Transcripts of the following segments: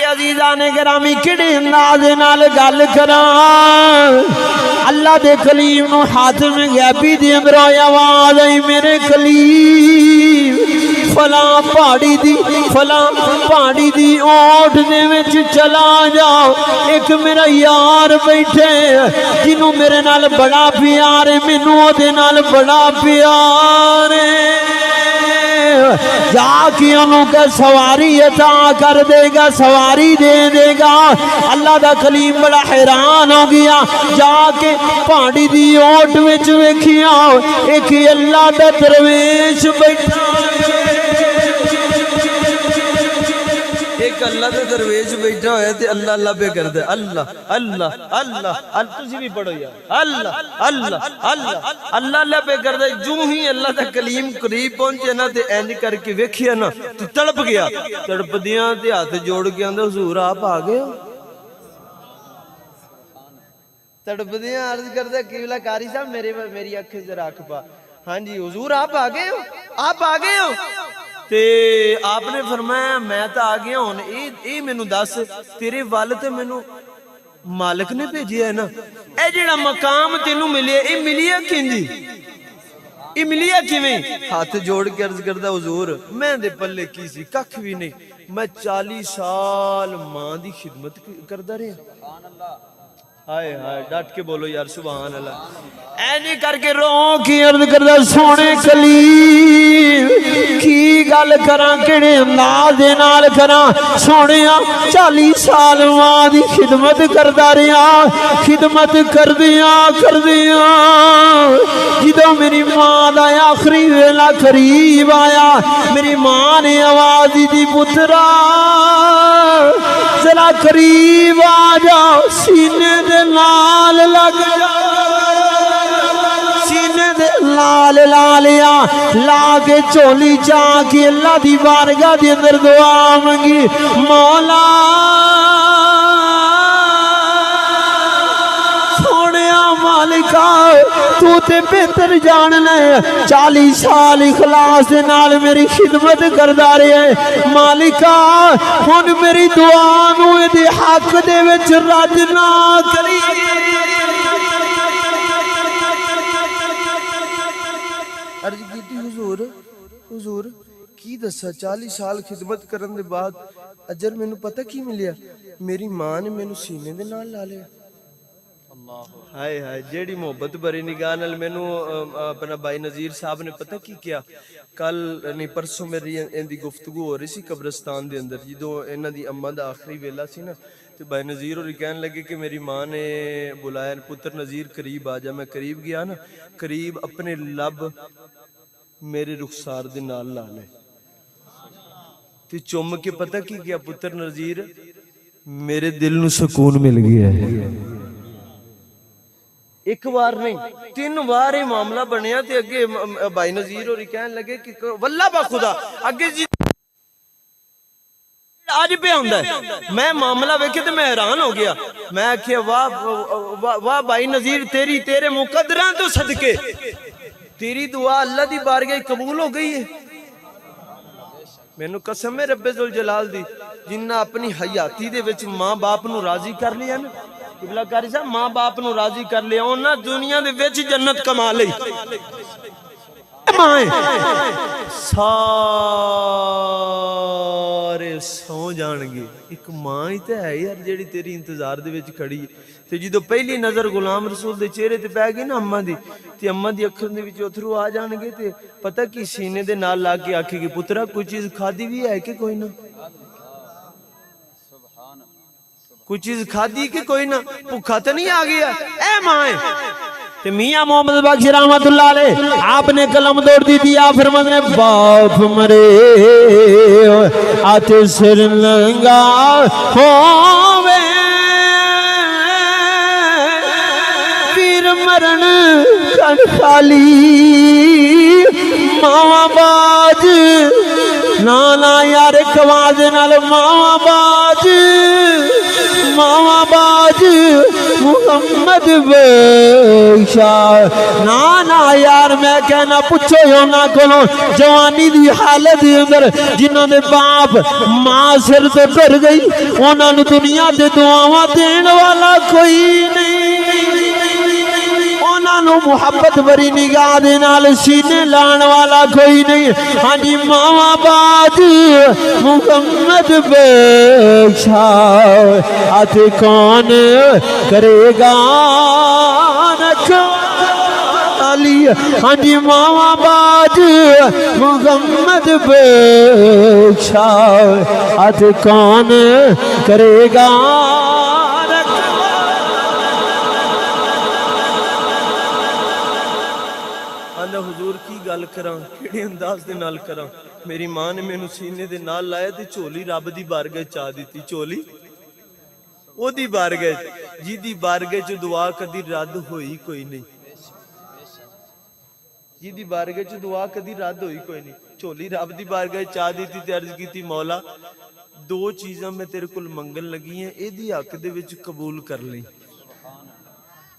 अजीजा ने गिरामी किड़े अंदाज नाल गल करा अल्लाह दे कलीम नू हाथ में गैबी दे अंदर आवाज आई मेरे कलीम फला पहाड़ी दी ओठ दे विच चला जाओ एक मेरा यार बैठे जिन्हों मेरे नाल बड़ा प्यार है मैनू ओदे नाल बड़ा प्यार है जाके उन्होंने सवारी अता कर देगा सवारी दे देगा। अल्लाह दा कलीम बड़ा हैरान हो गया जाके पहाड़ी दी ओट विच वेखिया एक अल्लाह दा दरवेश बैठा एक अल्लाह का दरवेश बैठा होया ते अल्लाह अल्लाह पे करदा अल्लाह अल्लाह अल्लाह तुसी भी पढ़ो यार अल्लाह अल्लाह अल्लाह अल्लाह अल्लाह पे करदा। जूं ही अल्लाह दा कलीम करीब पहुंचे ना ते इंज करके वेखिया ना ते तड़प गया तड़पदियां ते हाथ जोड़ के आंदा हुजूर आप आ गए हो तड़पदियां अर्ज करदा किबला कारी साहब मेरी अख जरा अख पा हां जी हुजूर आप आ गए हो ते आपने फरमाया मैं तो आ गया हुन ए मैनू दस तेरे वल ते मैनू मालिक ने भेजिया है ना ए जेड़ा मकाम तेनू मिले ए मिलिया किंजी ए मिलिया किवें हाथ जोड़ के अर्ज करदा हुजूर मैं दे पल्ले की सी कख भी नहीं मैं 40 साल मां दी खिदमत करदा रहा सुभान अल्लाह हाय हाय डट के बोलो यार सुभान अल्लाह ऐनी करके रो की अर्ज करदा सोने कलीम की गल करा किहड़े अंदाज दे नाल करा सोनिया 40 साल मां दी खिदमत करदा रहा खिदमत करदियां जिदों मेरी मां दा आखिरी वेला करीब आया मेरी मां ने आवाज दी पुत्रा जरा करीब आ जाओ सीने दे नाल लग जा सीने दे लाल लालिया ला के झोली चा के अल्लाह दी बारगाह दे अंदर दुआ मंगी मौला सोनिया मालिका तू ते बेहतर जानना है 40 साल इखलास दे नाल मेरी खिदमत करदा रहा है मालिका हुण मेरी दुआ नू इहदे हक दे विच रद्द ना करी अर्ज कीती हुजूर की दसा 40 साल खिदमत करन दे बाद अजर मैनू पता की मिलिया मेरी मां ने मैनू सीने दे नाल ला लिया हाय हाय जेड़ी मोहब्बत भरी निगाह नाल मैनू अपना भाई नज़ीर साहब ने पता की किया कल नहीं परसों मेरी इनदी गुफ्तगू हो रही सी कब्रिस्तान दे अंदर जदों इन्हां दी अम्मा दा आखिरी वेला सी ना तो भाई नज़ीर होरी कहन लगे कि मेरी मां ने बुलाया पुत्र नज़ीर करीब आ जा मैं करीब गया ना करीब अपने लब मेरे रुखसार दे नाल ला ले ते चुम के पता की किया पुत्र नज़ीर मेरे दिल नू सुकून मिल गया है एक बार नहीं 3 बार ये मामला बनया ते अगे भाई नज़ीर होरी कहन लगे कि वल्ला बा खुदा अगे जी आज पे आंदा है मैं मामला वेखे ते मैं हैरान हो गया मैं आखिया वाह भाई नज़ीर तेरे मुकद्दरां तो सदके तेरी दुआ अल्लाह दी बारगाह कबूल हो गई है मैनू कसम है रब्बे जुल जलाल दी जिन्ना अपनी हयाती दे विच मां बाप नू राजी कर लिया ना किबला कारी साहब मां बाप नू राजी कर लिया उन्हां दुनिया दे विच जन्नत कमा लई सारे सौ जाणगे एक मां ही तो है यार जेड़ी तेरी इंतजार दे विच खड़ी ते जदों पहली नजर गुलाम रसूल दे चेहरे ते पै गई ना अम्मा दी ते अम्मा दी अखां दे विच अथरू आ जाणगे ते पता की सीने दे नाल ला के आखेगी पुत्रा कोई चीज खादी भी है कि कोई ना कोई चीज खादी कि कोई ना भुखा तो नहीं आ गया ए मां ते मियां मोहम्मद बख्श रहमतुल्लाह अलैह आपने कलम दौड़ दी थी आप फरमाते ने बाप मरे आते सिर नंगा होवे पीर मरण कन खाली मावा बाज ना ना यार एक आवाज नाल मावा बाज मुहम्मद बेशा। ना ना यार मैं कहना पुछो उन्होंने कोलों जवानी की हालत अंदर जिन्होंने बाप मां सिर से फिर गई उन्होंने दुनिया से दुआवां देने वाला कोई नहीं, उन्होंने मुहब्बत भरी निगाह दे नाल सीने लाने वाला कोई नहीं। हाँ जी मावा बाज मुहम्मद बेशा अत कौन करेगा अली। हाँ जी मावा बाज मुहम्मद बेशा अत कौन करेगा। हुजूर की गल करा किहड़े अंदाज दे नाल करा। मेरी मां ने मैनू सीने दे नाल लाया ते झोली रब दी बारगाह चा दी। झोली ओदी बारगाह जिदी बारगाह च दुआ कदी रद्द होई कोई नहीं, जिदी बारगाह च दुआ कदी रद्द होई कोई नहीं। झोली रब दी बारगाह चा दी ते अर्ज की मौला दो चीज़ां मैं तेरे कोल मंगन लगी हैं, इहदी हक दे विच कबूल कर लई।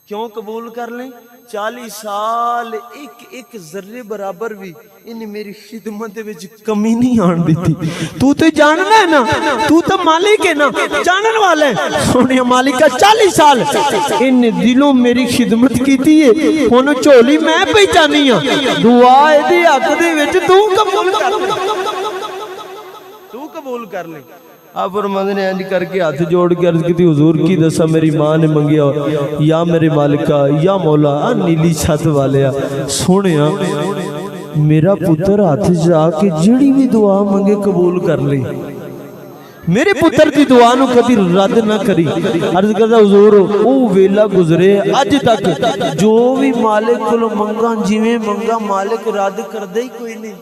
क्यों कबूल कर लें? 40 साल एक जर्रे बराबर भी इन मेरी खिदमत विच कमी नहीं आन दी। तू तो जानना है ना, तू तो मालिक है ना, जानने वाला है। सोनिया मालिक का 40 साल इन दिलों मेरी खिदमत की थी है, हुन झोली मैं पहचानी हां। दुआ इहदे हक दे विच तू कबूल कर ले। आप फरमाते ने इंज करके हाथ जोड़ के अर्ज की हुजूर की दसा मेरी मां ने मंगिया या मेरे मालिका या मौला नीली छत वाले सोनिया मेरा पुत्र हाथ जाके जिहड़ी भी दुआ मंगे कबूल कर ले, मेरे पुत्र की दुआ नूं कभी रद्द ना करी। अर्ज करदा हुजूर ओ वेला गुजरे अज तक जो भी मालिक कोलों मंगा जिवें मंगा मालिक रद्द करदा ही कोई नहीं।